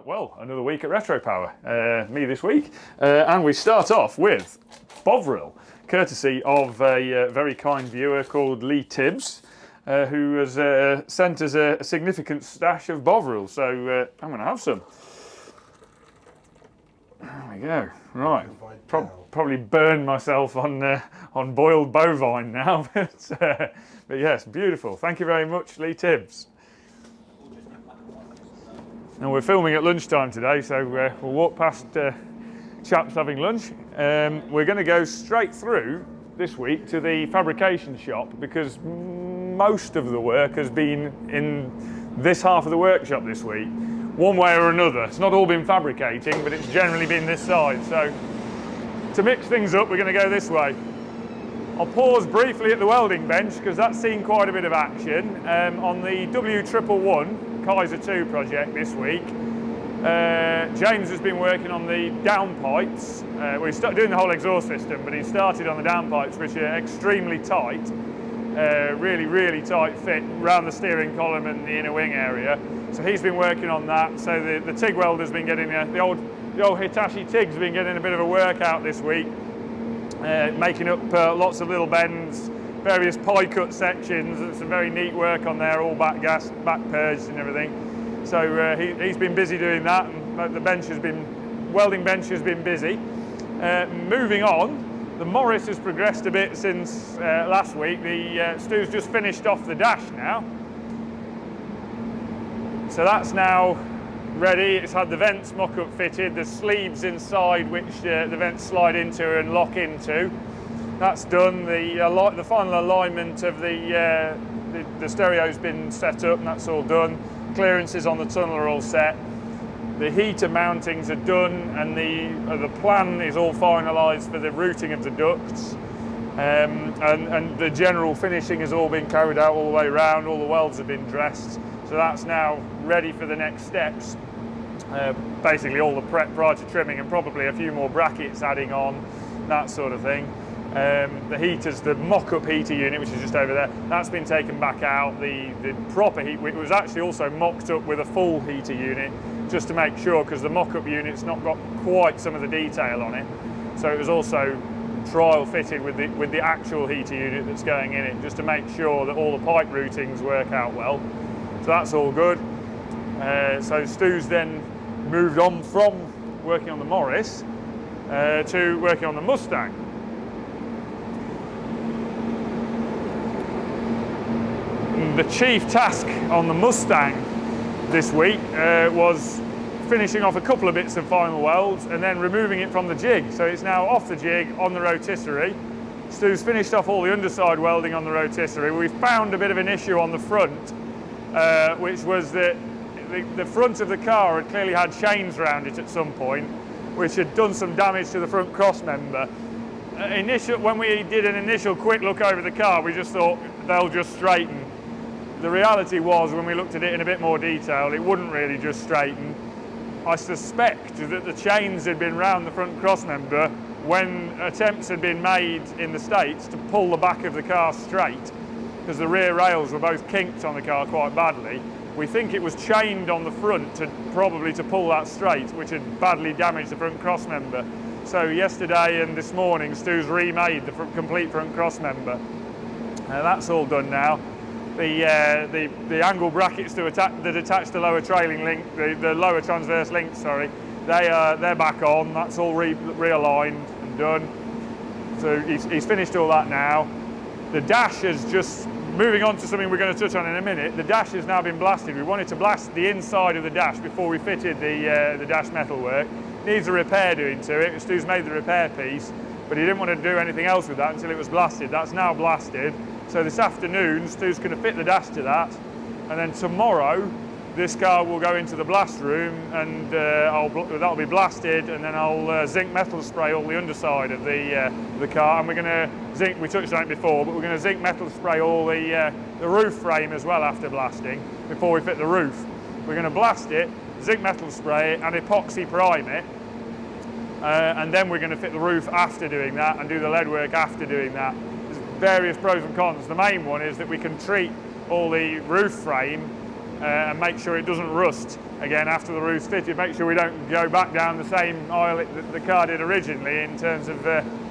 Right, well, another week at Retropower, me this week, and we start off with Bovril, courtesy of a very kind viewer called Lee Tibbs, who has sent us a significant stash of Bovril, so I'm going to have some. There we go. Right, probably burn myself on boiled bovine now, but yes, beautiful. Thank you very much, Lee Tibbs. And we're filming at lunchtime today, so we'll walk past chaps having lunch. We're going to go straight through this week to the fabrication shop because most of the work has been in this half of the workshop this week, one way or another. It's not all been fabricating, but it's generally been this side. So to mix things up, we're going to go this way. I'll pause briefly at the welding bench because that's seen quite a bit of action. On the W111 Kaiser 2 project this week, James has been working on the downpipes. He's doing the whole exhaust system, but he started on the downpipes, which are extremely tight, really tight fit around the steering column and the inner wing area. So he's been working on that. So the TIG welder's been getting the old Hitachi TIG's been getting a bit of a workout this week, making up lots of little bends, various pie cut sections. Some very neat work on there, all back gas, back purged and everything. So he's been busy doing that, and the bench has been, welding bench has been busy. Moving on, the Morris has progressed a bit since last week. The Stu's just finished off the dash now. So that's now ready. It's had the vents mock-up fitted, the sleeves inside which the vents slide into and lock into. That's done. The final alignment of the stereo's been set up and that's all done. Clearances on the tunnel are all set. The heater mountings are done and the plan is all finalised for the routing of the ducts. And the general finishing has all been carried out all the way around. All the welds have been dressed. So that's now ready for the next steps. Basically all the prep prior to trimming and probably a few more brackets adding on, that sort of thing. The heaters, the mock-up heater unit, which is just over there, that's been taken back out. The proper heat, it was actually also mocked up with a full heater unit, just to make sure, because the mock-up unit's not got quite some of the detail on it. So it was also trial fitted with the actual heater unit that's going in it, just to make sure that all the pipe routings work out well. So that's all good. So Stu's then moved on from working on the Morris to working on the Mustang. The chief task on the Mustang this week was finishing off a couple of bits of final welds and then removing it from the jig. So it's now off the jig on the rotisserie. Stu's finished off all the underside welding on the rotisserie. We found a bit of an issue on the front, which was that the front of the car had clearly had chains around it at some point, which had done some damage to the front cross member. When we did an initial quick look over the car, we just thought they'll just straighten. The reality was, when we looked at it in a bit more detail, it wouldn't really just straighten. I suspect that the chains had been round the front cross member when attempts had been made in the States to pull the back of the car straight, because the rear rails were both kinked on the car quite badly. We think it was chained on the front probably to pull that straight, which had badly damaged the front cross member. So yesterday and this morning, Stu's remade the complete front cross member. That's all done now. The angle brackets that attach the lower trailing link, the lower transverse link, sorry, they're back on. That's all realigned and done. So he's finished all that now. The dash is just moving on to something we're going to touch on in a minute. The dash has now been blasted. We wanted to blast the inside of the dash before we fitted the dash metalwork. Needs a repair doing to it. Stu's made the repair piece, but he didn't want to do anything else with that until it was blasted. That's now blasted. So this afternoon, Stu's going to fit the dash to that, and then tomorrow, this car will go into the blast room, and that'll be blasted, and then I'll zinc metal spray all the underside of the car, and we're going to zinc. We touched on it before, but we're going to zinc metal spray all the roof frame as well after blasting before we fit the roof. We're going to blast it, zinc metal spray it, and epoxy prime it, and then we're going to fit the roof after doing that, and do the lead work after doing that. Various pros and cons. The main one is that we can treat all the roof frame and make sure it doesn't rust again after the roof's fitted, make sure we don't go back down the same aisle that the car did originally in terms of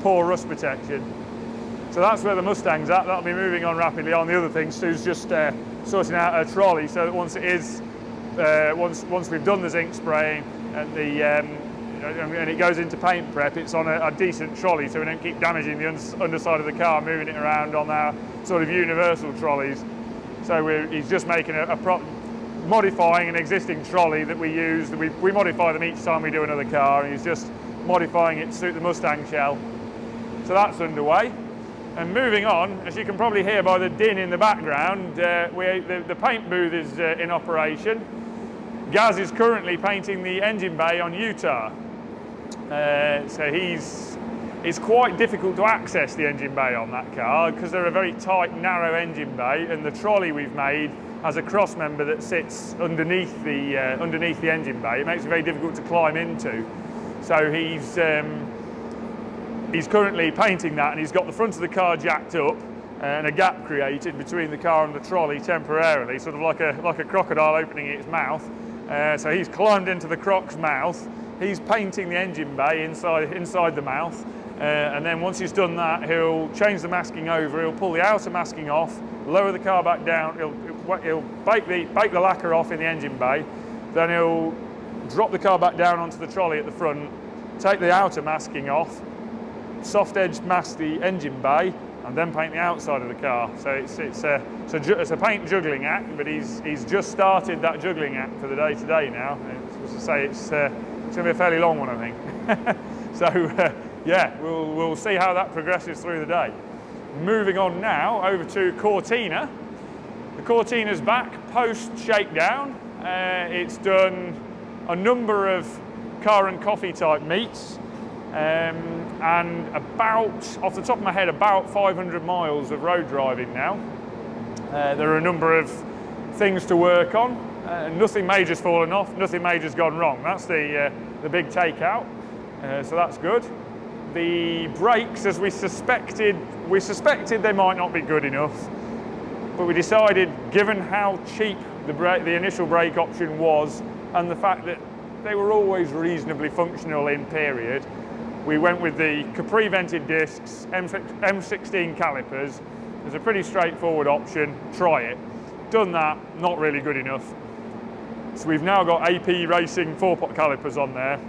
poor rust protection. So that's where the Mustang's at. That'll be moving on rapidly on. The other thing, Stu's just sorting out a trolley so that once it is, once we've done the zinc spraying and it goes into paint prep, it's on a decent trolley so we don't keep damaging the underside of the car, moving it around on our sort of universal trolleys. So he's just making modifying an existing trolley that we use. We modify them each time we do another car, and he's just modifying it to suit the Mustang shell. So that's underway. And moving on, as you can probably hear by the din in the background, the paint booth is in operation. Gaz is currently painting the engine bay on Utah. So it's quite difficult to access the engine bay on that car because they're a very tight, narrow engine bay, and the trolley we've made has a cross member that sits underneath the engine bay. It makes it very difficult to climb into. So he's currently painting that, and he's got the front of the car jacked up and a gap created between the car and the trolley temporarily, sort of like a crocodile opening its mouth. So he's climbed into the croc's mouth. He's painting the engine bay inside the mouth, and then once he's done that, he'll change the masking over. He'll pull the outer masking off, lower the car back down. He'll bake the lacquer off in the engine bay. Then he'll drop the car back down onto the trolley at the front, take the outer masking off, soft edge mask the engine bay, and then paint the outside of the car. So it's a paint juggling act, but he's just started that juggling act for the day today now. As I say, it's going to be a fairly long one, I think. So yeah, we'll see how that progresses through the day. Moving on now over to Cortina. The Cortina's back post shakedown. It's done a number of car and coffee type meets. And about, off the top of my head, about 500 miles of road driving now. There are a number of things to work on. Nothing major's fallen off, nothing major's gone wrong. That's the big takeout, so that's good. The brakes, as we suspected they might not be good enough, but we decided, given how cheap the initial brake option was, and the fact that they were always reasonably functional in period, we went with the Capri vented discs, M16 calipers. It's a pretty straightforward option, try it. Done that, not really good enough. So we've now got AP Racing 4-pot calipers on there.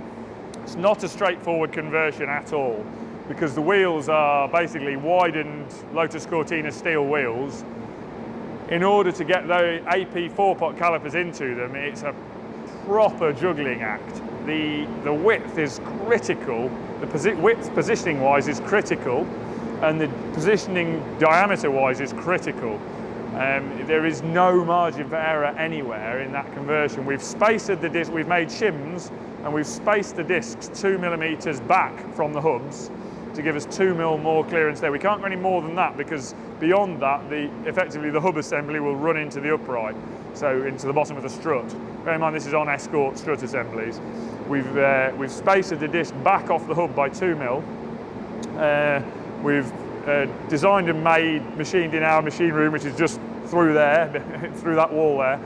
It's not a straightforward conversion at all, because the wheels are basically widened Lotus Cortina steel wheels. In order to get the AP 4-pot calipers into them, it's a proper juggling act. The width is critical, the width positioning-wise is critical, and the positioning diameter-wise is critical. There is no margin for error anywhere in that conversion. We've spaced the disc, we've made shims, and we've spaced the discs 2 millimeters back from the hubs to give us 2 mil more clearance there. We can't go any more than that, because beyond that, effectively the hub assembly will run into the upright, so into the bottom of the strut. Bear in mind, this is on Escort strut assemblies. We've spaced the disc back off the hub by 2 mil. We've designed and made, machined in our machine room, which is just through there, through that wall there.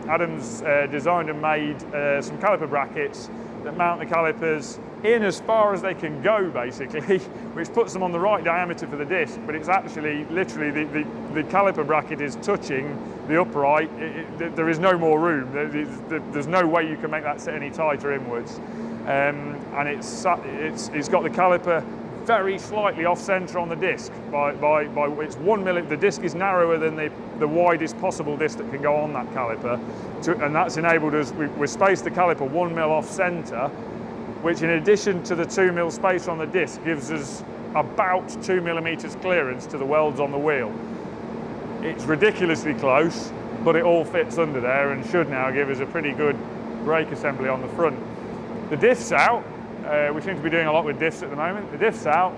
Adam's designed and made some caliper brackets that mount the calipers in as far as they can go, basically, which puts them on the right diameter for the disc, but it's actually literally the caliper bracket is touching the upright. There is no more room. There's no way you can make that sit any tighter inwards. And it's got the caliper very slightly off centre on the disc by it's 1 mm. The disc is narrower than the widest possible disc that can go on that caliper, and that's enabled us. We've spaced the caliper 1 mm off centre, which, in addition to the 2 mm space on the disc, gives us about 2 mm clearance to the welds on the wheel. It's ridiculously close, but it all fits under there and should now give us a pretty good brake assembly on the front. The diff's out. We seem to be doing a lot with diffs at the moment. The diff's out.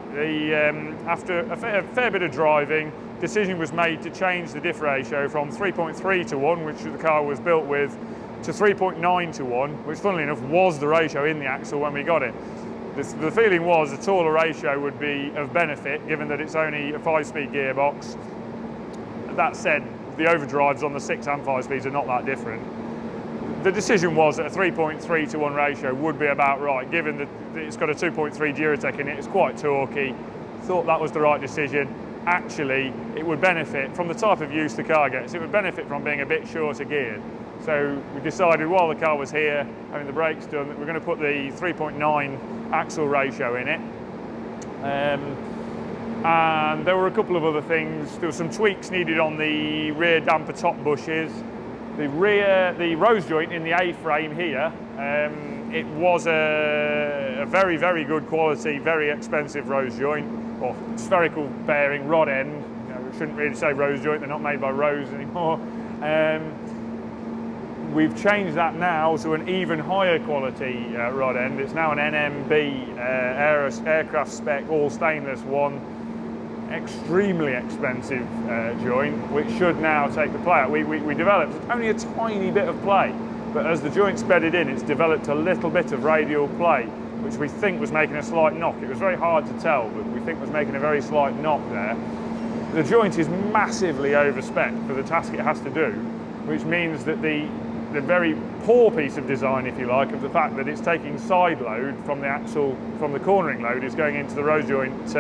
After a fair bit of driving, decision was made to change the diff ratio from 3.3 to 1, which the car was built with, to 3.9 to 1, which, funnily enough, was the ratio in the axle when we got it. The feeling was a taller ratio would be of benefit, given that it's only a 5-speed gearbox. That said, the overdrives on the 6 and 5 speeds are not that different. the decision was that a 3.3 to 1 ratio would be about right, given that it's got a 2.3 Duratec in it, it's quite torquey. Thought that was the right decision. Actually, it would benefit from the type of use the car gets, it would benefit from being a bit shorter geared. So we decided while the car was here, having the brakes done, that we're going to put the 3.9 axle ratio in it. And there were a couple of other things. There were some tweaks needed on the rear damper top bushes. The rose joint in the A-frame here, it was a very, very good quality, very expensive rose joint, or spherical bearing rod end. You know, we shouldn't really say rose joint, they're not made by Rose anymore. We've changed that now to an even higher quality rod end. It's now an NMB aircraft spec all stainless one. Extremely expensive joint, which should now take the play out. We developed only a tiny bit of play, but as the joint's bedded in, it's developed a little bit of radial play, which we think was making a slight knock. It was very hard to tell, but we think was making a very slight knock there. The joint is massively over-spec for the task it has to do, which means that the very poor piece of design, if you like, of the fact that it's taking side load from the cornering load is going into the rose joint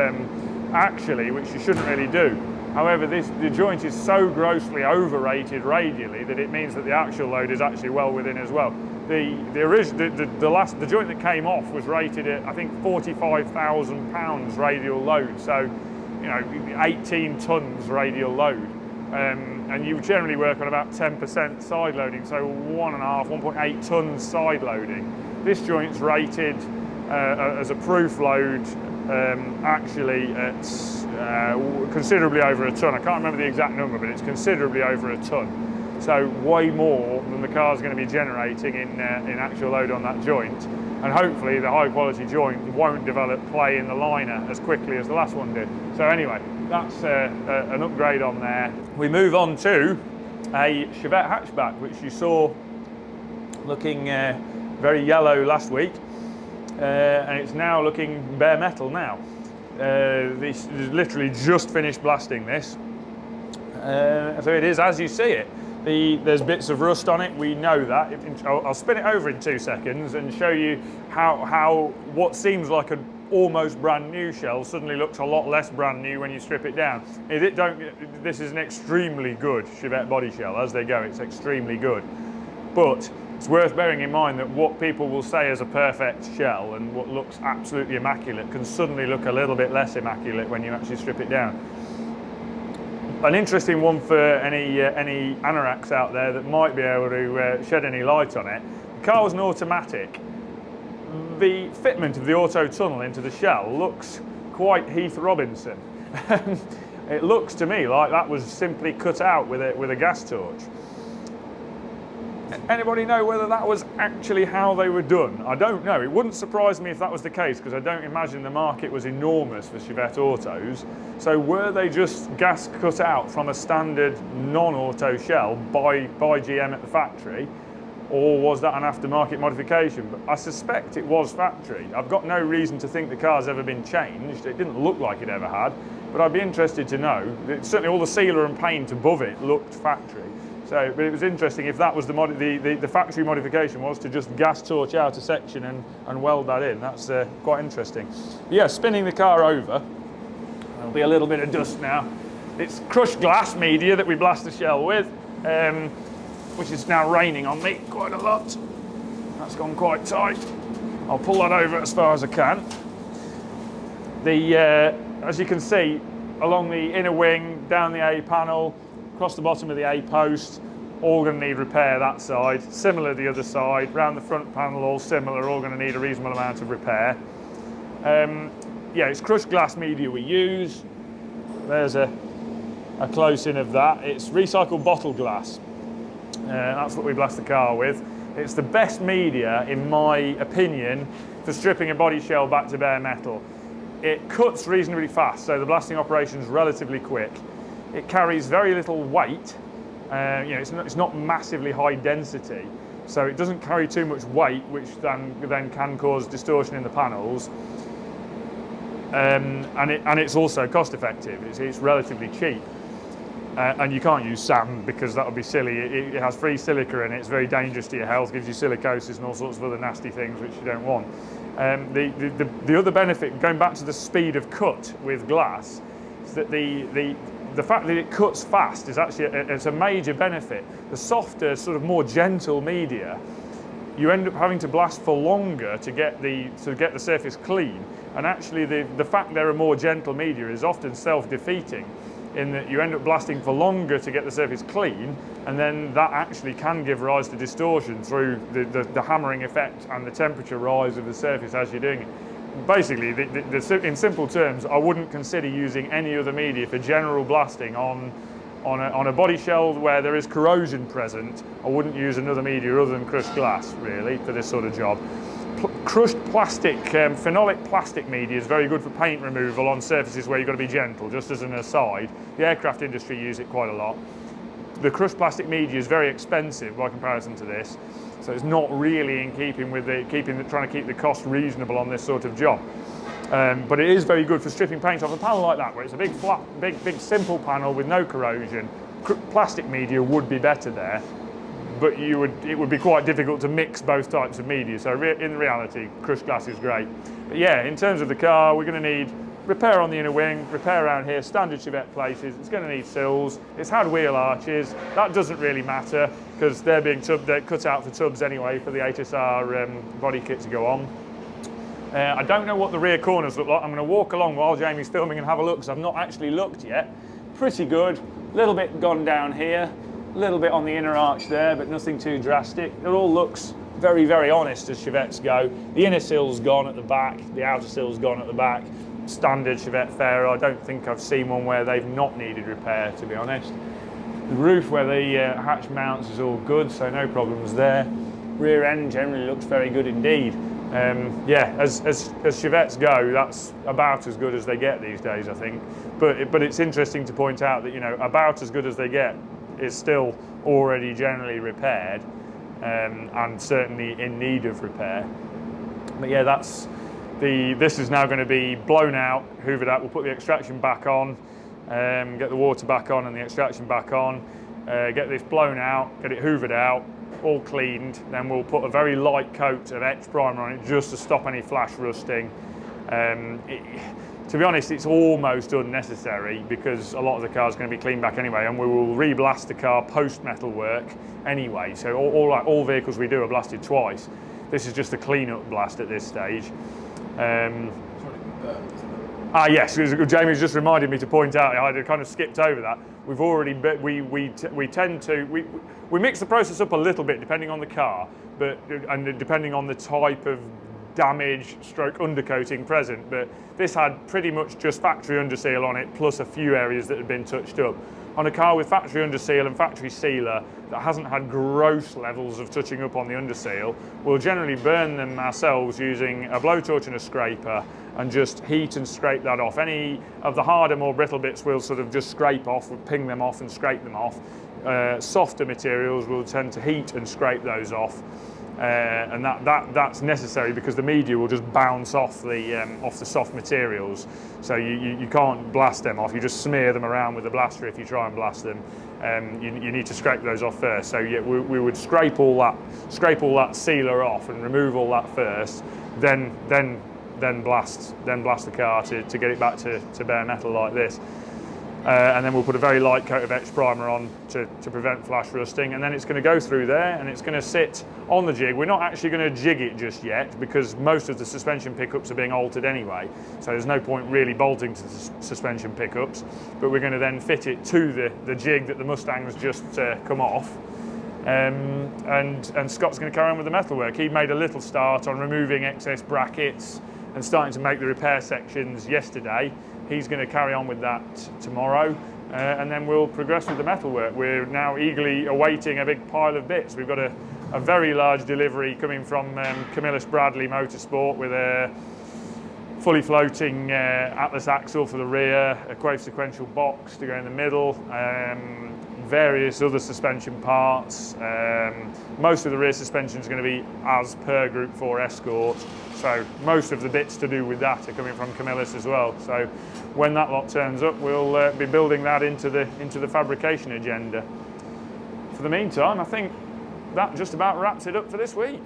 actually, which you shouldn't really do. However, the joint is so grossly overrated radially that it means that the actual load is actually well within as well. The joint that came off was rated at, I think, 45,000 pounds radial load, so, you know, 18 tons radial load. And you generally work on about 10% side loading, so 1.8 tons side loading. This joint's rated as a proof load actually at considerably over a ton. I can't remember the exact number, but it's considerably over a ton. So way more than the car's going to be generating in actual load on that joint. And hopefully the high quality joint won't develop play in the liner as quickly as the last one did. So anyway, that's an upgrade on there. We move on to a Chevette hatchback, which you saw looking very yellow last week. And it's now looking bare metal now. This is literally just finished blasting this. So it is as you see it. There's bits of rust on it, we know that. I'll spin it over in 2 seconds and show you how what seems like an almost brand new shell suddenly looks a lot less brand new when you strip it down. This is an extremely good Chevette body shell. As they go, it's extremely good. But it's worth bearing in mind that what people will say is a perfect shell and what looks absolutely immaculate can suddenly look a little bit less immaculate when you actually strip it down. An interesting one for any anoraks out there that might be able to shed any light on it. The car was an automatic. The fitment of the auto tunnel into the shell looks quite Heath Robinson. It looks to me like that was simply cut out with a gas torch. Anybody know whether that was actually how they were done? I don't know. It wouldn't surprise me if that was the case, because I don't imagine the market was enormous for Chevette autos. So were they just gas cut out from a standard non-auto shell by GM at the factory, or was that an aftermarket modification? But I suspect it was factory. I've got no reason to think the car's ever been changed. It didn't look like it ever had, but I'd be interested to know. Certainly all the sealer and paint above it looked factory. So, but it was interesting if that was the factory modification was to just gas torch out a section and weld that in. That's quite interesting. But yeah, spinning the car over. There'll be a little bit of dust now. It's crushed glass media that we blast the shell with, which is now raining on me quite a lot. That's gone quite tight. I'll pull that over as far as I can. As you can see, along the inner wing, down the A panel, across the bottom of the A post, all going to need repair that side. Similar the other side, round the front panel, all similar, all going to need a reasonable amount of repair. Yeah, it's crushed glass media we use. There's a close-in of that. It's recycled bottle glass. That's what we blast the car with. It's the best media, in my opinion, for stripping a body shell back to bare metal. It cuts reasonably fast, so the blasting operation is relatively quick. It carries very little weight. It's not massively high density, so it doesn't carry too much weight, which then can cause distortion in the panels. And it's also cost effective. It's relatively cheap. And you can't use sand because that would be silly. It has free silica in it. It's very dangerous to your health, gives you silicosis and all sorts of other nasty things which you don't want. The other benefit, going back to the speed of cut with glass, is that the fact that it cuts fast is actually it's a major benefit. The softer, sort of more gentle media, you end up having to blast for longer to get the surface clean. And actually, the fact there are more gentle media is often self-defeating, in that you end up blasting for longer to get the surface clean, and then that actually can give rise to distortion through the hammering effect and the temperature rise of the surface as you're doing it. Basically, in simple terms, I wouldn't consider using any other media for general blasting on a body shell where there is corrosion present. I wouldn't use another media other than crushed glass, really, for this sort of job. Crushed plastic, phenolic plastic media is very good for paint removal on surfaces where you've got to be gentle. Just as an aside, the aircraft industry use it quite a lot. The crushed plastic media is very expensive by comparison to this, so it's not really in keeping with trying to keep the cost reasonable on this sort of job. But it is very good for stripping paint off a panel like that, where it's a big flat, big simple panel with no corrosion. Plastic media would be better there, but it would be quite difficult to mix both types of media. So in reality, crushed glass is great. But yeah, in terms of the car, we're going to need repair on the inner wing, repair around here, standard Chevette places. It's going to need sills. It's had wheel arches. That doesn't really matter because they're cut out for tubs anyway for the HSR body kit to go on. I don't know what the rear corners look like. I'm going to walk along while Jamie's filming and have a look because I've not actually looked yet. Pretty good. A little bit gone down here. A little bit on the inner arch there, but nothing too drastic. It all looks very, very honest as Chevettes go. The inner sill's gone at the back, the outer sill's gone at the back. Standard Chevette fare. I don't think I've seen one where they've not needed repair, to be honest. The roof where the hatch mounts is all good, so no problems there. Rear end generally looks very good indeed. Yeah, as Chevettes go, that's about as good as they get these days, I think. But it's interesting to point out that, you know, about as good as they get is still already generally repaired and certainly in need of repair. But yeah, this is now going to be blown out, hoovered out. We'll put the extraction back on, get the water back on and the extraction back on, get this blown out, get it hoovered out, all cleaned. Then we'll put a very light coat of etch primer on it just to stop any flash rusting. To be honest, it's almost unnecessary because a lot of the car is going to be cleaned back anyway, and we will re-blast the car post-metal work anyway. So all vehicles we do are blasted twice. This is just a clean-up blast at this stage. Yes, Jamie's just reminded me to point out, I kind of skipped over that. We've already, we mix the process up a little bit depending on the car, and depending on the type of damage stroke undercoating present, but this had pretty much just factory underseal on it plus a few areas that had been touched up. On a car with factory underseal and factory sealer that hasn't had gross levels of touching up on the underseal, we'll generally burn them ourselves using a blowtorch and a scraper and just heat and scrape that off. Any of the harder, more brittle bits we'll sort of just scrape off, we'll ping them off and scrape them off. Softer materials we'll tend to heat and scrape those off. And that's necessary because the media will just bounce off the soft materials, so you can't blast them off. You just smear them around with a blaster if you try and blast them. You need to scrape those off first. So yeah, we would scrape all that sealer off and remove all that first, then blast the car to get it back to bare metal like this. And then we'll put a very light coat of etch primer on to prevent flash rusting, and then it's going to go through there and it's going to sit on the jig. We're not actually going to jig it just yet because most of the suspension pickups are being altered anyway, so there's no point really bolting to the suspension pickups, but we're going to then fit it to the jig that the Mustang's just come off. And Scott's going to carry on with the metalwork. He made a little start on removing excess brackets and starting to make the repair sections yesterday. He's going to carry on with that tomorrow, and then we'll progress with the metalwork. We're now eagerly awaiting a big pile of bits. We've got a very large delivery coming from Camillus Bradley Motorsport with a fully floating Atlas axle for the rear, a Quave sequential box to go in the middle, various other suspension parts. Most of the rear suspension is going to be as per Group 4 Escort, so most of the bits to do with that are coming from Camillus as well. So when that lot turns up, we'll be building that into the fabrication agenda. For the meantime, I think that just about wraps it up for this week.